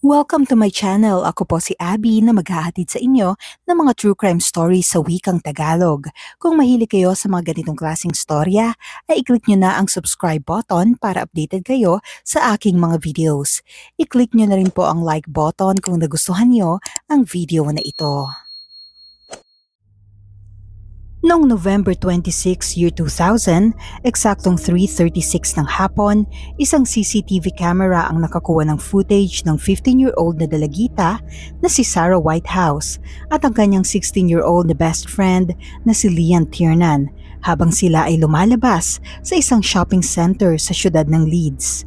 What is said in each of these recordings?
Welcome to my channel. Ako po si Abby na maghahatid sa inyo ng mga true crime stories sa wikang Tagalog. Kung mahilig kayo sa mga ganitong klaseng storya, ay i-click nyo na ang subscribe button para updated kayo sa aking mga videos. I-click nyo na rin po ang like button kung nagustuhan nyo ang video na ito. Noong November 26, year 2000, eksaktong 3:36 ng hapon, isang CCTV camera ang nakakuha ng footage ng 15-year-old na dalagita na si Sarah Whitehouse at ang kanyang 16-year-old na best friend na si Lian Tiernan habang sila ay lumalabas sa isang shopping center sa siyudad ng Leeds.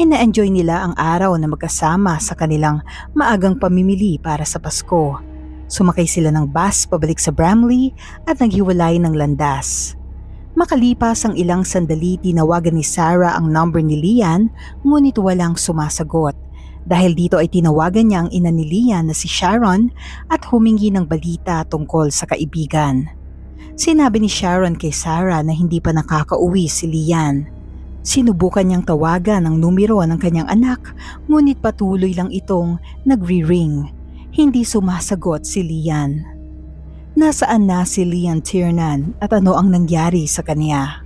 Ina-enjoy nila ang araw na magkasama sa kanilang maagang pamimili para sa Pasko. Sumakay sila ng bus pabalik sa Bramley at naghiwalay ng landas. Makalipas ang ilang sandali, tinawagan ni Sarah ang number ni Lian ngunit walang sumasagot. Dahil dito ay tinawagan niya ang ina ni Lian na si Sharon at humingi ng balita tungkol sa kaibigan. Sinabi ni Sharon kay Sarah na hindi pa nakakauwi si Lian. Sinubukan niyang tawagan ang numero ng kanyang anak ngunit patuloy lang itong nagre-ring. Hindi sumasagot si Lian. Nasaan na si Lian Tiernan at ano ang nangyari sa kanya?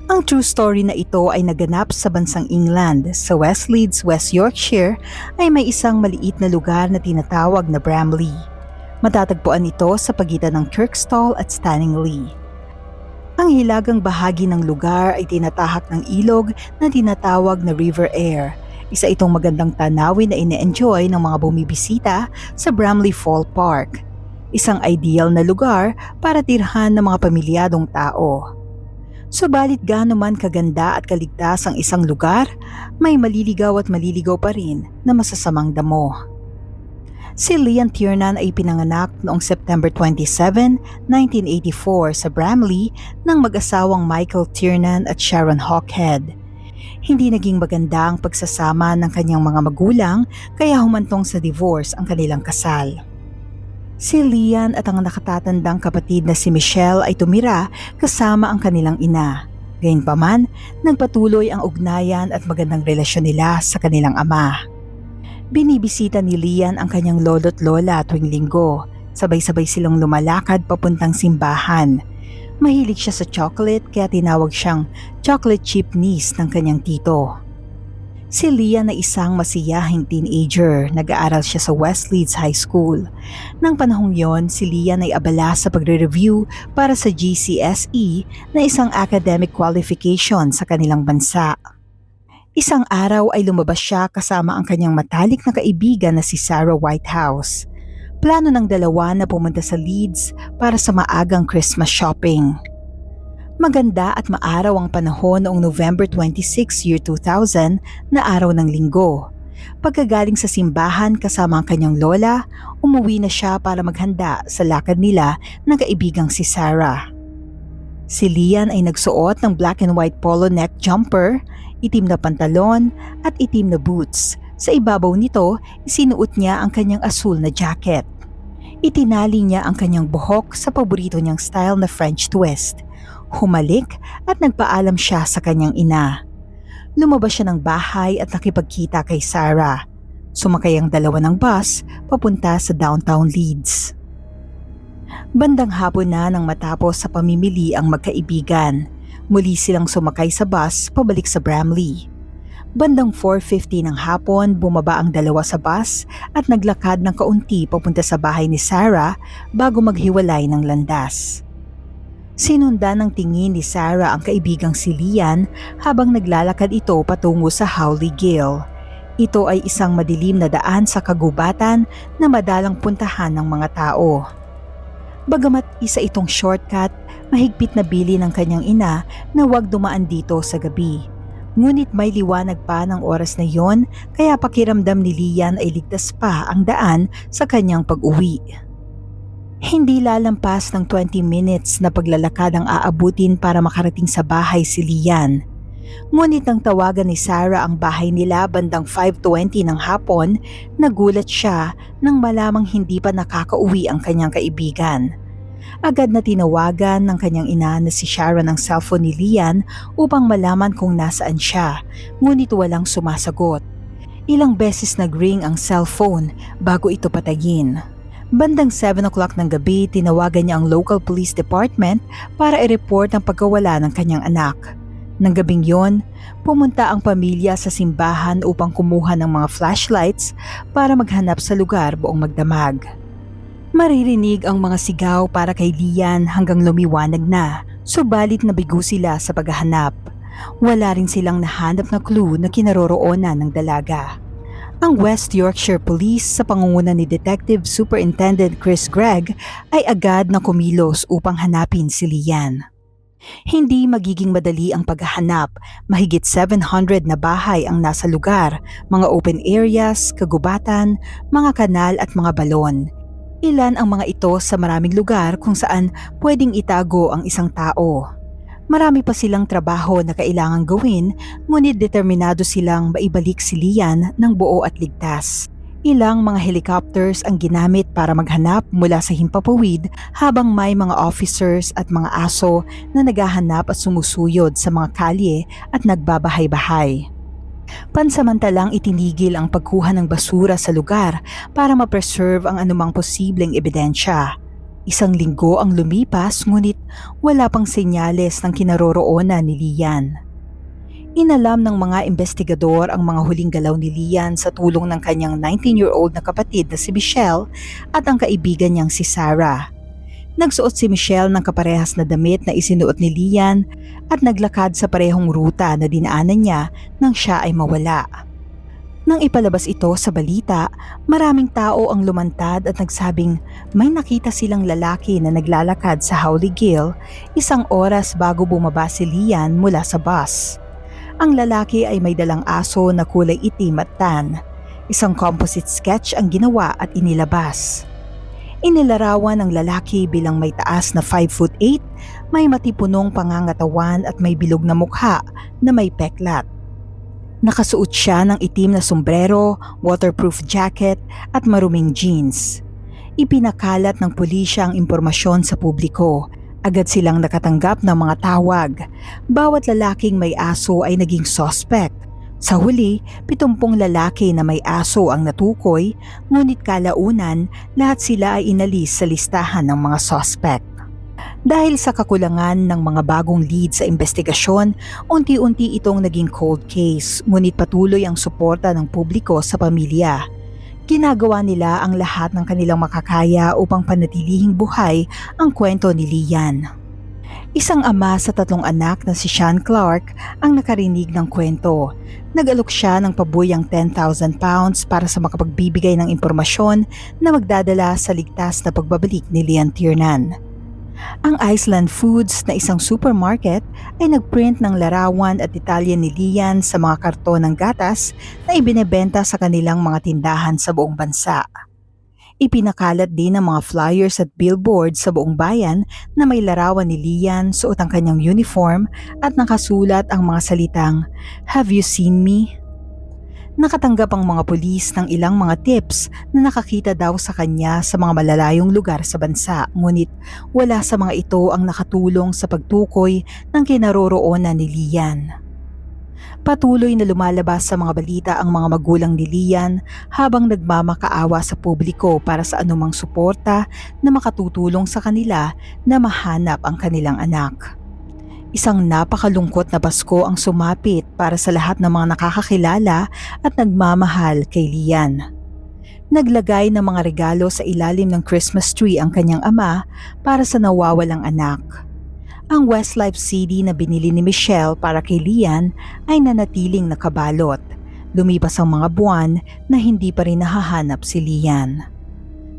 Ang true story na ito ay naganap sa bansang England. Sa West Leeds, West Yorkshire ay may isang maliit na lugar na tinatawag na Bramley. Matatagpuan ito sa pagitan ng Kirkstall at Stanningley. Ang hilagang bahagi ng lugar ay tinatahak ng ilog na tinatawag na River Aire. Isa itong magandang tanawin na ine-enjoy ng mga bumibisita sa Bramley Fall Park. Isang ideal na lugar para tirhan ng mga pamilyadong tao. Subalit gaano man kaganda at kaligtas ang isang lugar, may maliligaw at maliligaw pa rin na masasamang damo. Si Lian Tiernan ay pinanganak noong September 27, 1984 sa Bramley ng mag-asawang Michael Tiernan at Sharon Hawkhead. Hindi naging maganda ang pagsasama ng kanyang mga magulang kaya humantong sa divorce ang kanilang kasal. Si Lian at ang nakatatandang kapatid na si Michelle ay tumira kasama ang kanilang ina. Gayunpaman, nagpatuloy ang ugnayan at magandang relasyon nila sa kanilang ama. Binibisita ni Lian ang kanyang lolo't lola tuwing linggo. Sabay-sabay silang lumalakad papuntang simbahan. Mahilig siya sa chocolate kaya tinawag siyang chocolate chip niece ng kanyang tito. Si Lian ay isang masiyahing teenager. Nag-aaral siya sa West Leeds High School. Nang panahong yon, si Lian ay abala sa pagre-review para sa GCSE na isang academic qualification sa kanilang bansa. Isang araw ay lumabas siya kasama ang kanyang matalik na kaibigan na si Sarah Whitehouse. Plano ng dalawa na pumunta sa Leeds para sa maagang Christmas shopping. Maganda at maaraw ang panahon noong November 26, year 2000 na araw ng linggo. Pagkagaling sa simbahan kasama ang kanyang lola, umuwi na siya para maghanda sa lakad nila ng kaibigang si Sarah. Si Lian ay nagsuot ng black and white polo neck jumper, itim na pantalon at itim na boots. Sa ibabaw nito, isinuot niya ang kanyang asul na jacket. Itinali niya ang kanyang buhok sa paborito niyang style na French twist. Humalik at nagpaalam siya sa kanyang ina. Lumabas siya ng bahay at nakipagkita kay Sarah. Sumakay ang dalawa ng bus papunta sa downtown Leeds. Bandang hapon na nang matapos sa pamimili ang magkaibigan. Muli silang sumakay sa bus pabalik sa Bramley. Bandang 4:50 ng hapon, bumaba ang dalawa sa bus at naglakad ng kaunti papunta sa bahay ni Sarah bago maghiwalay ng landas. Sinundan ng tingin ni Sarah ang kaibigang si Lian habang naglalakad ito patungo sa Howley Gill. Ito ay isang madilim na daan sa kagubatan na madalang puntahan ng mga tao. Bagamat isa itong shortcut, mahigpit na bili ng kanyang ina na huwag dumaan dito sa gabi. Ngunit may liwanag pa ng oras na yon kaya pakiramdam ni Lian ay ligtas pa ang daan sa kanyang pag-uwi. Hindi lalampas ng 20 minutes na paglalakad ang aabutin para makarating sa bahay si Lian. Ngunit nang tawagan ni Sarah ang bahay nila bandang 5:20 ng hapon, nagulat siya nang malamang hindi pa nakakauwi ang kanyang kaibigan. Agad na tinawagan ng kanyang ina na si Sharon ang cellphone ni Lian upang malaman kung nasaan siya, ngunit walang sumasagot. Ilang beses nag-ring ang cellphone bago ito patayin. Bandang 7 o'clock ng gabi, tinawagan niya ang local police department para i-report ang pagkawala ng kanyang anak. Nang gabing yon, pumunta ang pamilya sa simbahan upang kumuha ng mga flashlights para maghanap sa lugar buong magdamag. Maririnig ang mga sigaw para kay Lian hanggang lumiwanag na, subalit nabigo sila sa paghahanap. Wala rin silang nahanap na clue na kinaroroonan ng dalaga. Ang West Yorkshire Police sa pangunguna ni Detective Superintendent Chris Gregg ay agad na kumilos upang hanapin si Lian. Hindi magiging madali ang paghahanap, mahigit 700 na bahay ang nasa lugar, mga open areas, kagubatan, mga kanal at mga balon. Ilan ang mga ito sa maraming lugar kung saan pwedeng itago ang isang tao. Marami pa silang trabaho na kailangang gawin, ngunit determinado silang maibalik si Lian ng buo at ligtas. Ilang mga helicopters ang ginamit para maghanap mula sa himpapawid habang may mga officers at mga aso na naghahanap at sumusuyod sa mga kalye at nagbabahay-bahay. Pansamantalang itinigil ang pagkuha ng basura sa lugar para ma-preserve ang anumang posibleng ebidensya. Isang linggo ang lumipas ngunit wala pang senyales ng kinaroroonan ni Lian. Inalam ng mga investigador ang mga huling galaw ni Lian sa tulong ng kanyang 19-year-old na kapatid na si Michelle at ang kaibigan niyang si Sarah. Nagsuot si Michelle ng kaparehas na damit na isinuot ni Lian at naglakad sa parehong ruta na dinaanan niya nang siya ay mawala. Nang ipalabas ito sa balita, maraming tao ang lumantad at nagsabing may nakita silang lalaki na naglalakad sa Howley Gill 1 oras bago bumaba si Lian mula sa bus. Ang lalaki ay may dalang aso na kulay itim at tan. Isang composite sketch ang ginawa at inilabas. Inilarawan ang lalaki bilang may taas na 5'8", may matipunong pangangatawan at may bilog na mukha na may peklat. Nakasuot siya ng itim na sombrero, waterproof jacket at maruming jeans. Ipinakalat ng pulisya ang impormasyon sa publiko. Agad silang nakatanggap ng mga tawag. Bawat lalaking may aso ay naging suspect. Sa huli, 70 lalaki na may aso ang natukoy, ngunit kalaunan lahat sila ay inalis sa listahan ng mga suspect. Dahil sa kakulangan ng mga bagong lead sa investigasyon, unti-unti itong naging cold case, ngunit patuloy ang suporta ng publiko sa pamilya. Ginagawa nila ang lahat ng kanilang makakaya upang panatilihing buhay ang kwento ni Lian. Isang ama sa 3 anak na si Sean Clark ang nakarinig ng kwento. Nag-alok siya ng pabuyang £10,000 para sa makapagbibigay ng impormasyon na magdadala sa ligtas na pagbabalik ni Lian Tiernan. Ang Iceland Foods na isang supermarket ay nagprint ng larawan at detalye ni Lian sa mga karton ng gatas na ibinebenta sa kanilang mga tindahan sa buong bansa. Ipinakalat din ang mga flyers at billboards sa buong bayan na may larawan ni Lian suot ang kanyang uniform at nakasulat ang mga salitang, "Have you seen me?" Nakatanggap ang mga pulis ng ilang mga tips na nakakita daw sa kanya sa mga malalayong lugar sa bansa, ngunit wala sa mga ito ang nakatulong sa pagtukoy ng kinaroroonan ni Lian. Patuloy na lumalabas sa mga balita ang mga magulang ni Lian habang nagmamakaawa sa publiko para sa anumang suporta na makatutulong sa kanila na mahanap ang kanilang anak. Isang napakalungkot na Pasko ang sumapit para sa lahat ng mga nakakakilala at nagmamahal kay Lian. Naglagay ng mga regalo sa ilalim ng Christmas tree ang kanyang ama para sa nawawalang anak. Ang Westlife CD na binili ni Michelle para kay Lian ay nanatiling nakabalot. Lumipas ang mga buwan na hindi pa rin nahahanap si Lian.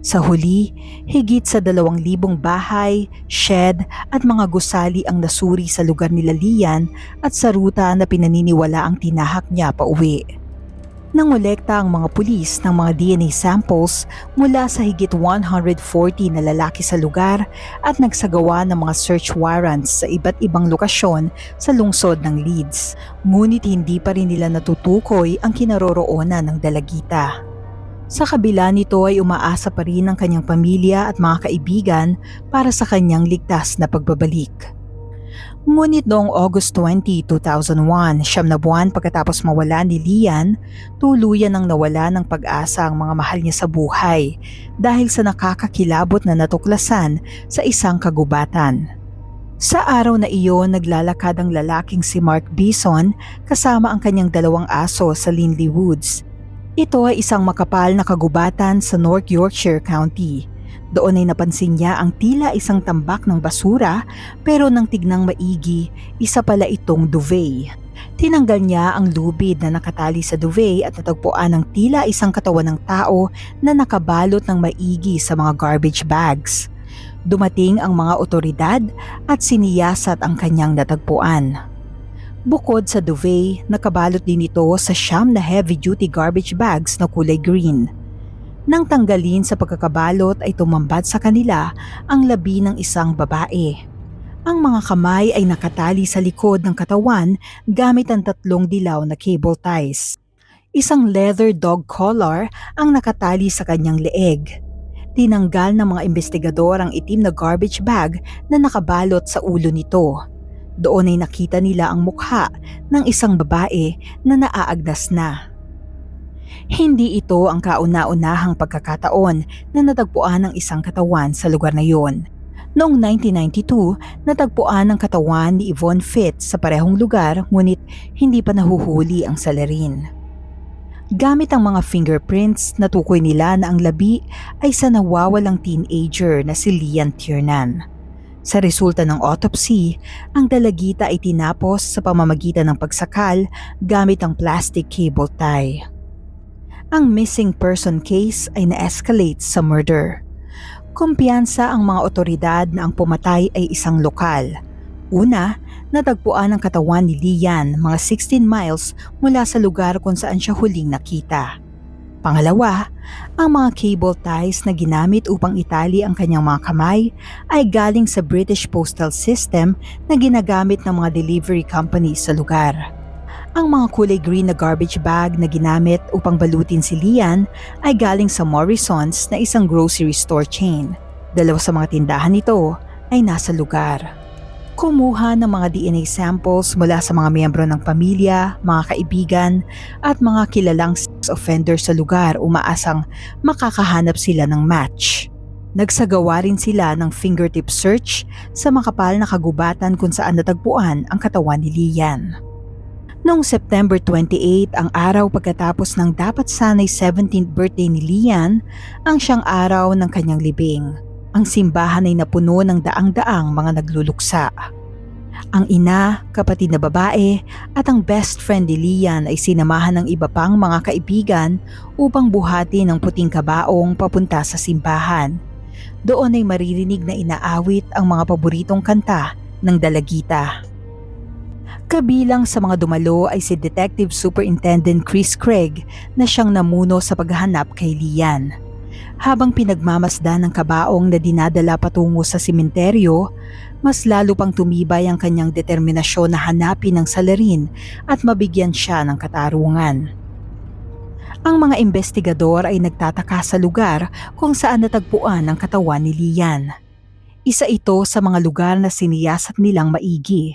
Sa huli, higit sa 2,000 bahay, shed at mga gusali ang nasuri sa lugar nila Lian at sa ruta na pinaniniwala ang tinahak niya pa uwi. Nangolekta ang mga pulis ng mga DNA samples mula sa higit 140 na lalaki sa lugar at nagsagawa ng mga search warrants sa iba't ibang lokasyon sa lungsod ng Leeds. Ngunit hindi pa rin nila natutukoy ang kinaroroonan ng dalagita. Sa kabila nito ay umaasa pa rin ang kanyang pamilya at mga kaibigan para sa kanyang ligtas na pagbabalik. Ngunit noong August 20, 2001, 9 pagkatapos mawala ni Lian, tuluyan ang nawala ng pag-asa ang mga mahal niya sa buhay dahil sa nakakakilabot na natuklasan sa isang kagubatan. Sa araw na iyon, naglalakad ang lalaking si Mark Bison kasama ang kanyang 2 aso sa Linley Woods. Ito ay isang makapal na kagubatan sa North Yorkshire County. Doon ay napansin niya ang tila isang tambak ng basura pero nang tignang maigi, isa pala itong duvet. Tinanggal niya ang lubid na nakatali sa duvet at natagpuan ng tila isang katawan ng tao na nakabalot ng maigi sa mga garbage bags. Dumating ang mga otoridad at siniyasat ang kanyang natagpuan. Bukod sa duvet, nakabalot din ito sa 9 na heavy-duty garbage bags na kulay green. Nang tanggalin sa pagkakabalot ay tumambad sa kanila ang labi ng isang babae. Ang mga kamay ay nakatali sa likod ng katawan gamit ang 3 dilaw na cable ties. Isang leather dog collar ang nakatali sa kanyang leeg. Tinanggal ng mga investigador ang itim na garbage bag na nakabalot sa ulo nito. Doon ay nakita nila ang mukha ng isang babae na naaagnas na. Hindi ito ang kauna-unahang pagkakataon na natagpuan ng isang katawan sa lugar na iyon. Noong 1992, natagpuan ang katawan ni Yvonne Fitz sa parehong lugar ngunit hindi pa nahuhuli ang salarin. Gamit ang mga fingerprints, natukoy nila na ang labi ay sa nawawalang teenager na si Lian Tiernan. Sa resulta ng autopsy, ang dalagita ay tinapos sa pamamagitan ng pagsakal gamit ang plastic cable tie. Ang missing person case ay na-escalate sa murder. Kumpiyansa ang mga otoridad na ang pumatay ay isang lokal. Una, natagpuan ang katawan ni Lian mga 16 miles mula sa lugar kung saan siya huling nakita. Pangalawa, ang mga cable ties na ginamit upang itali ang kanyang mga kamay ay galing sa British Postal System na ginagamit ng mga delivery companies sa lugar. Ang mga kulay green na garbage bag na ginamit upang balutin si Lian ay galing sa Morrisons na isang grocery store chain. 2 sa mga tindahan nito ay nasa lugar. Kumuha ng mga DNA samples mula sa mga miyembro ng pamilya, mga kaibigan at mga kilalang sex offender sa lugar umaasang makakahanap sila ng match. Nagsagawa rin sila ng fingertip search sa makapal na kagubatan kung saan natagpuan ang katawan ni Lian. Noong September 28, ang araw pagkatapos ng dapat sanay 17th birthday ni Lian, ang siyang araw ng kanyang libing. Ang simbahan ay napuno ng daang-daang mga nagluluksa. Ang ina, kapatid na babae at ang best friend ni Lian ay sinamahan ng iba pang mga kaibigan upang buhati ng puting kabaong papunta sa simbahan. Doon ay maririnig na inaawit ang mga paboritong kanta ng dalagita. Kabilang sa mga dumalo ay si Detective Superintendent Chris Craig na siyang namuno sa paghahanap kay Lian. Habang pinagmamasdan ng kabaong na dinadala patungo sa sementeryo, mas lalo pang tumibay ang kanyang determinasyon na hanapin ang salarin at mabigyan siya ng katarungan. Ang mga investigador ay nagtataka sa lugar kung saan natagpuan ang katawan ni Lian. Isa ito sa mga lugar na siniyasat nilang maigi.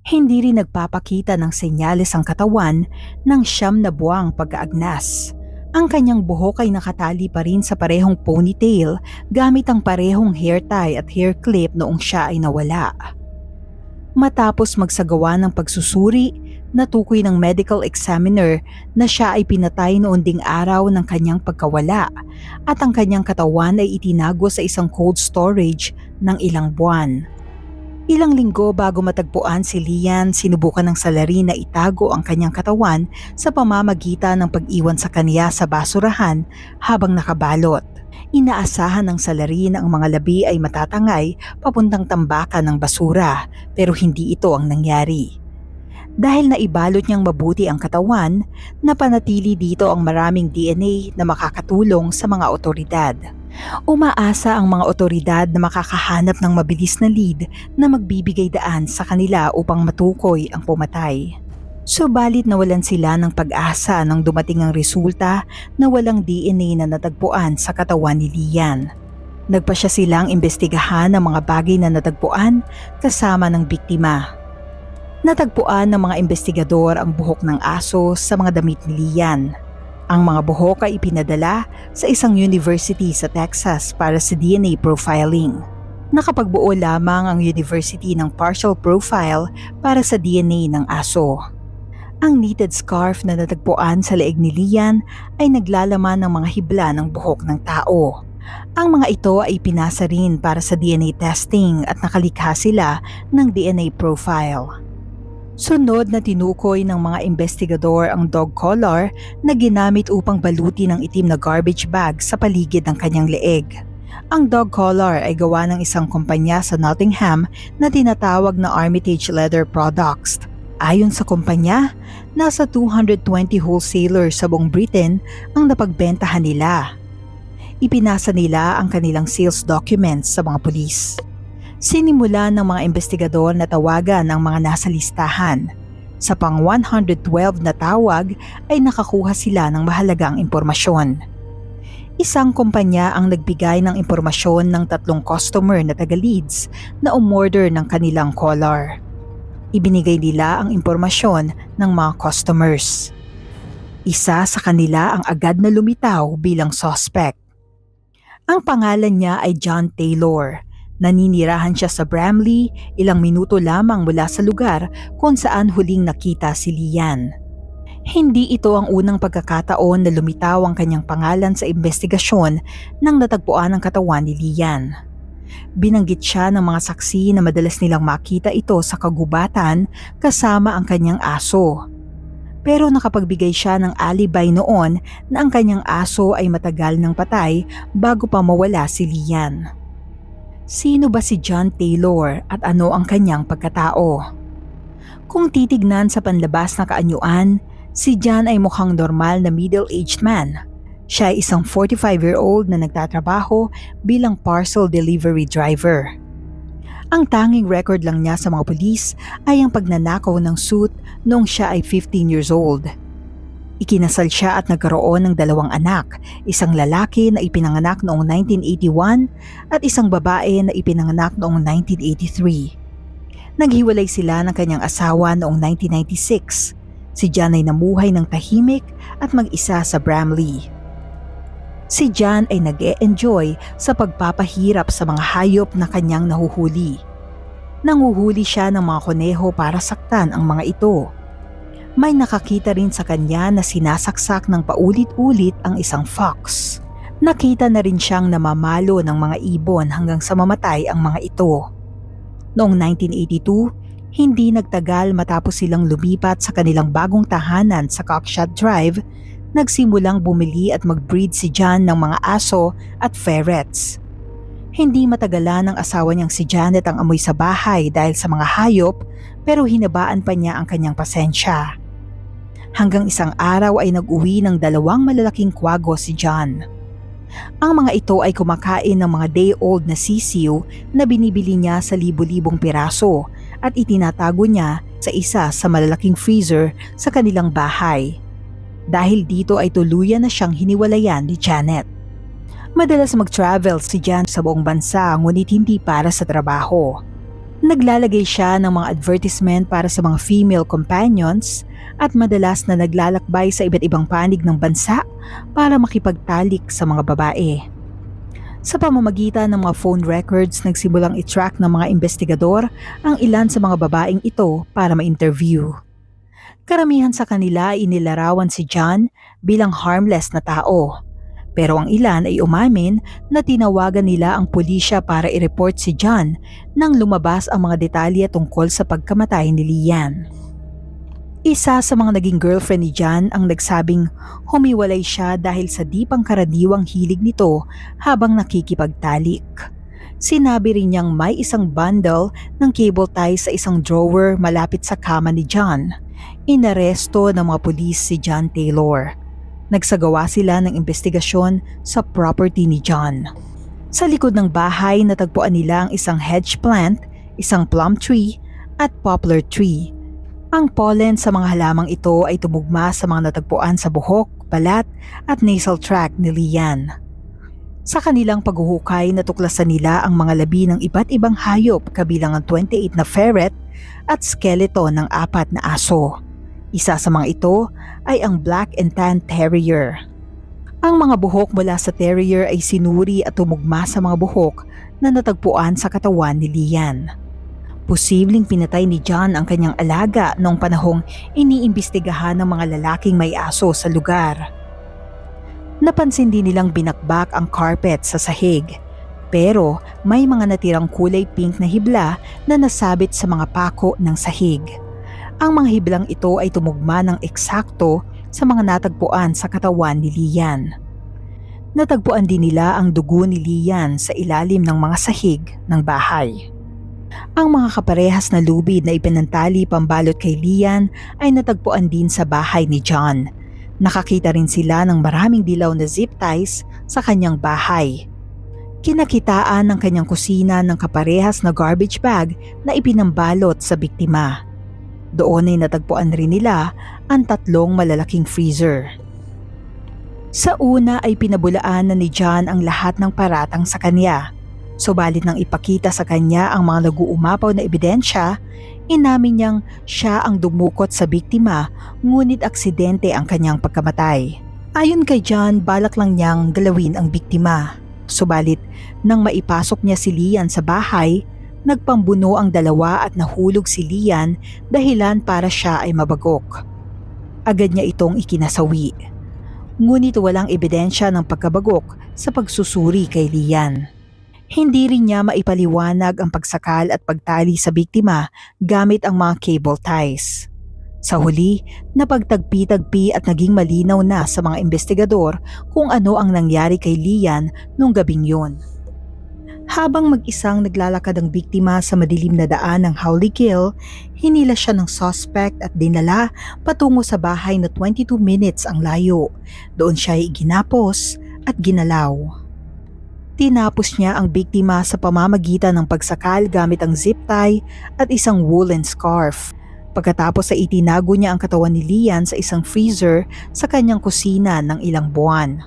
Hindi rin nagpapakita ng senyales ang katawan ng 9 na buwang pag-aagnas. Ang kanyang buhok ay nakatali pa rin sa parehong ponytail gamit ang parehong hair tie at hair clip noong siya ay nawala. Matapos magsagawa ng pagsusuri, natukoy ng medical examiner na siya ay pinatay noon ding araw ng kanyang pagkawala at ang kanyang katawan ay itinago sa isang cold storage ng ilang buwan. Ilang linggo bago matagpuan si Lian, sinubukan ng salarin na itago ang kanyang katawan sa pamamagitan ng pag-iwan sa kanya sa basurahan habang nakabalot. Inaasahan ng salarin na ang mga labi ay matatangay papuntang tambakan ng basura pero hindi ito ang nangyari. Dahil naibalot niyang mabuti ang katawan, napanatili dito ang maraming DNA na makakatulong sa mga otoridad. Umaasa ang mga otoridad na makakahanap ng mabilis na lead na magbibigay daan sa kanila upang matukoy ang pumatay. Subalit nawalan sila ng pag-asa nang dumating ang resulta na walang DNA na natagpuan sa katawan ni Lian. Nagpa siya silang imbestigahan ng mga bagay na natagpuan kasama ng biktima. Natagpuan ng mga investigador ang buhok ng aso sa mga damit ni Lian. Ang mga buhok ay ipinadala sa isang university sa Texas para sa DNA profiling. Nakapagbuo lamang ang university ng partial profile para sa DNA ng aso. Ang knitted scarf na natagpuan sa leeg ni Lian ay naglalaman ng mga hibla ng buhok ng tao. Ang mga ito ay pinasa rin para sa DNA testing at nakalikha sila ng DNA profile. Sunod na tinukoy ng mga investigador ang dog collar na ginamit upang baluti ng itim na garbage bag sa paligid ng kanyang leeg. Ang dog collar ay gawa ng isang kumpanya sa Nottingham na tinatawag na Armitage Leather Products. Ayon sa kumpanya, nasa 220 wholesalers sa buong Britain ang napagbentahan nila. Ipinasa nila ang kanilang sales documents sa mga pulis. Sinimula ng mga investigador na tawagan ang mga nasa listahan. Sa pang 112 na tawag ay nakakuha sila ng mahalagang impormasyon. Isang kumpanya ang nagbigay ng impormasyon ng 3 customer na taga-Leeds na umorder ng kanilang collar. Ibinigay nila ang impormasyon ng mga customers. Isa sa kanila ang agad na lumitaw bilang suspect. Ang pangalan niya ay John Taylor. Naninirahan siya sa Bramley, ilang minuto lamang mula sa lugar kung saan huling nakita si Lian. Hindi ito ang unang pagkakataon na lumitaw ang kanyang pangalan sa investigasyon nang natagpuan ang katawan ni Lian. Binanggit siya ng mga saksi na madalas nilang makita ito sa kagubatan kasama ang kanyang aso. Pero nakapagbigay siya ng alibay noon na ang kanyang aso ay matagal nang patay bago pa mawala si Lian. Sino ba si John Taylor at ano ang kanyang pagkatao? Kung titignan sa panlabas na kaanyuan, si John ay mukhang normal na middle-aged man. Siya ay isang 45-year-old na nagtatrabaho bilang parcel delivery driver. Ang tanging record lang niya sa mga pulis ay ang pagnanakaw ng suit noong siya ay 15 years old. Ikinasal siya at nagkaroon ng 2 anak, isang lalaki na ipinanganak noong 1981 at isang babae na ipinanganak noong 1983. Naghiwalay sila ng kanyang asawa noong 1996. Si John ay namuhay ng tahimik at mag-isa sa Bramley. Si John ay nag-e-enjoy sa pagpapahirap sa mga hayop na kanyang nahuhuli. Nanguhuli siya ng mga koneho para saktan ang mga ito. May nakakita rin sa kanya na sinasaksak ng paulit-ulit ang isang fox. Nakita na rin siyang namamalo ng mga ibon hanggang sa mamatay ang mga ito. Noong 1982, hindi nagtagal matapos silang lumipat sa kanilang bagong tahanan sa Cockshot Drive, nagsimulang bumili at mag-breed si John ng mga aso at ferrets. Hindi matagalan ng asawa niyang si Janet ang amoy sa bahay dahil sa mga hayop, pero hinabaan pa niya ang kanyang pasensya. Hanggang isang araw ay nag-uwi ng 2 malalaking kwago si John. Ang mga ito ay kumakain ng mga day-old na sisiw na binibili niya sa libo-libong piraso at itinatago niya sa isa sa malalaking freezer sa kanilang bahay. Dahil dito ay tuluyan na siyang hiniwalayan ni Janet. Madalas mag-travel si John sa buong bansa ngunit hindi para sa trabaho. Naglalagay siya ng mga advertisement para sa mga female companions at madalas na naglalakbay sa iba't ibang panig ng bansa para makipagtalik sa mga babae. Sa pamamagitan ng mga phone records, nagsimulang i-track ng mga investigador ang ilan sa mga babaeng ito para ma-interview. Karamihan sa kanila ay inilarawan si John bilang harmless na tao. Pero ang ilan ay umamin na tinawagan nila ang pulisya para i-report si John nang lumabas ang mga detalye tungkol sa pagkamatay ni Lian. Isa sa mga naging girlfriend ni John ang nagsabing humiwalay siya dahil sa di pangkaraniwang hilig nito habang nakikipagtalik. Sinabi rin niyang may isang bundle ng cable tie sa isang drawer malapit sa kama ni John. Inaresto ng mga pulis si John Taylor. Nagsagawa sila ng investigasyon sa property ni John. Sa likod ng bahay natagpuan nila ang isang hedge plant, isang plum tree at poplar tree. Ang pollen sa mga halamang ito ay tumugma sa mga natagpuan sa buhok, balat at nasal tract ni Lian. Sa kanilang paghuhukay, natuklasan nila ang mga labi ng iba't ibang hayop kabilang ang 28 na ferret at skeleton ng 4 na aso. Isa sa mga ito ay ang Black and Tan Terrier. Ang mga buhok mula sa terrier ay sinuri at tumugma sa mga buhok na natagpuan sa katawan ni Lian. Posibleng pinatay ni John ang kanyang alaga noong panahong iniimbestigahan ng mga lalaking may aso sa lugar. Napansin din nilang binakbak ang carpet sa sahig, pero may mga natirang kulay pink na hibla na nasabit sa mga pako ng sahig. Ang mga hiblang ito ay tumugma ng eksakto sa mga natagpuan sa katawan ni Lian. Natagpuan din nila ang dugo ni Lian sa ilalim ng mga sahig ng bahay. Ang mga kaparehas na lubid na ipinantali pambalot kay Lian ay natagpuan din sa bahay ni John. Nakakita rin sila ng maraming dilaw na zip ties sa kanyang bahay. Kinakitaan ng kanyang kusina ng kaparehas na garbage bag na ipinambalot sa biktima. Doon ay natagpuan rin nila ang 3 malalaking freezer. Sa una ay pinabulaan na ni John ang lahat ng paratang sa kanya. Subalit nang ipakita sa kanya ang mga nag-uumapaw na ebidensya, inamin niyang siya ang dumukot sa biktima ngunit aksidente ang kanyang pagkamatay. Ayon kay John, balak lang niyang galawin ang biktima. Subalit nang maipasok niya si Lian sa bahay, nagpambuno ang dalawa at nahulog si Lian dahilan para siya ay mabagok. Agad niya itong ikinasawi. Ngunit walang ebidensya ng pagkabagok sa pagsusuri kay Lian. Hindi rin niya maipaliwanag ang pagsakal at pagtali sa biktima gamit ang mga cable ties. Sa huli, napagtagpi-tagpi at naging malinaw na sa mga investigador kung ano ang nangyari kay Lian nung gabing yun. Habang mag-isang naglalakad ang biktima sa madilim na daan ng Howley Gill, hinila siya ng suspect at dinala patungo sa bahay na 22 minutes ang layo. Doon siya ay ginapos at ginalaw. Tinapos niya ang biktima sa pamamagitan ng pagsakal gamit ang zip tie at isang woolen scarf. Pagkatapos ay itinago niya ang katawan ni Lian sa isang freezer sa kanyang kusina ng ilang buwan.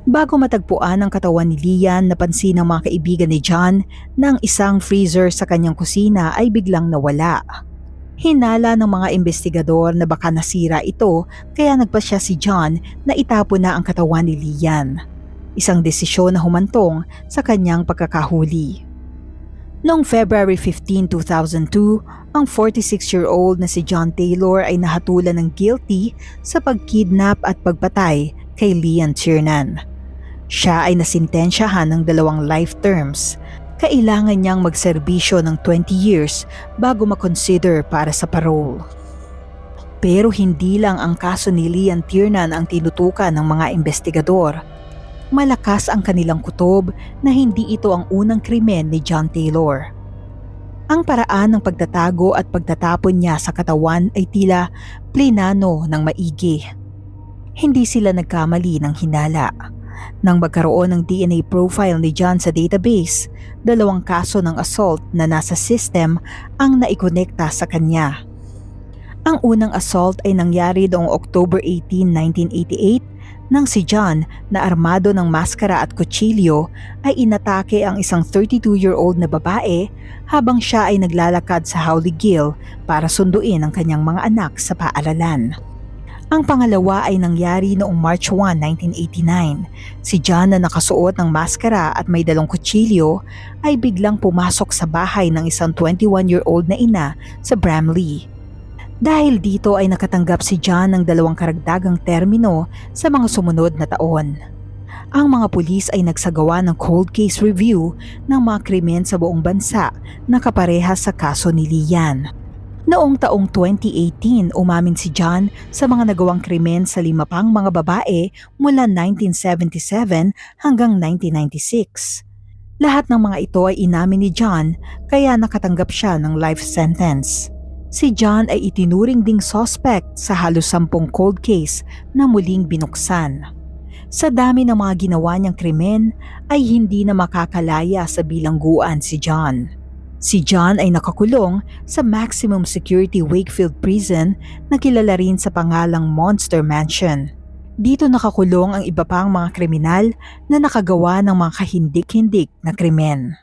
Bago matagpuan ang katawan ni Lian, napansin ng mga kaibigan ni John na ang isang freezer sa kanyang kusina ay biglang nawala. Hinala ng mga investigador na baka nasira ito kaya nagpasya si John na itapon na ang katawan ni Lian. Isang desisyon na humantong sa kanyang pagkakahuli. Noong February 15, 2002, ang 46-year-old na si John Taylor ay nahatulan ng guilty sa pagkidnap at pagpatay kay Lian Tiernan. Siya ay nasintensyahan ng 2 life terms. Kailangan niyang magserbisyo ng 20 years bago makonsider para sa parole. Pero hindi lang ang kaso ni Lian Tiernan ang tinutukan ng mga investigador. Malakas ang kanilang kutob na hindi ito ang unang krimen ni John Taylor. Ang paraan ng pagtatago at pagtatapon niya sa katawan ay tila plinano ng maigi. Hindi sila nagkamali ng hinala. Nang magkaroon ng DNA profile ni John sa database, 2 kaso ng assault na nasa system ang naikonekta sa kanya. Ang unang assault ay nangyari noong October 18, 1988 nang si John na armado ng maskara at kutsilyo ay inatake ang isang 32-year-old na babae habang siya ay naglalakad sa Howley Gill para sunduin ang kanyang mga anak sa paaralan. Ang pangalawa ay nangyari noong March 1, 1989. Si John na nakasuot ng maskara at may dalang kutsilyo ay biglang pumasok sa bahay ng isang 21-year-old na ina sa Bramley. Dahil dito ay nakatanggap si John ng 2 karagdagang termino sa mga sumunod na taon. Ang mga pulis ay nagsagawa ng cold case review ng mga krimen sa buong bansa na kaparehas sa kaso ni Lian. Noong taong 2018, umamin si John sa mga nagawang krimen sa 5 pang mga babae mula 1977 hanggang 1996. Lahat ng mga ito ay inamin ni John kaya nakatanggap siya ng life sentence. Si John ay itinuring ding suspect sa halos 10 cold case na muling binuksan. Sa dami ng mga ginawa niyang krimen ay hindi na makakalaya sa bilangguan si John. Si John ay nakakulong sa maximum security Wakefield Prison na kilala rin sa pangalang Monster Mansion. Dito nakakulong ang iba pang mga kriminal na nakagawa ng mga kahindik-hindik na krimen.